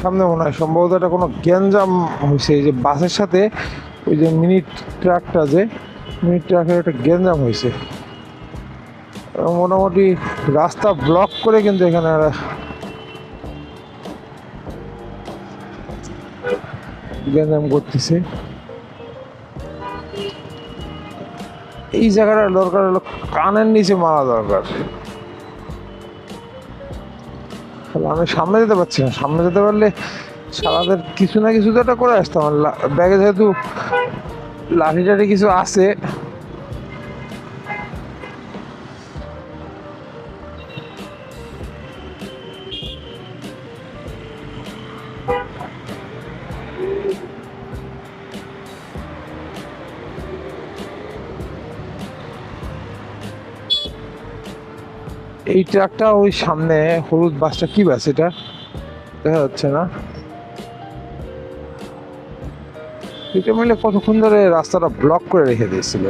সামনে মনে হয় সম্ভবত এটা কোনো গ্যাঞ্জাম হয়েছে, এই যে বাসের সাথে ওই যে মিনি ট্রাকের একটা গ্যাঞ্জাম হয়েছে। মোটামুটি রাস্তা ব্লক করে কিন্তু এখানে গ্যাঞ্জাম করতেছে। এই জায়গাটা দরকার হলো কানের নিচে মারা দরকার। আমি সামনে যেতে পারছি না, সামনে যেতে পারলে সারাদের কিছু না কিছু তো একটা করে আসতাম। ব্যাগে যেহেতু লাঠি টাঠি কিছু আছে, এই ট্রাকটা ওই সামনে হলুদ বাসটা, কি বাস এটা দেখা যাচ্ছে না। এটা মিলে কতক্ষণ ধরে রাস্তাটা ব্লক করে রেখে দিয়েছিল।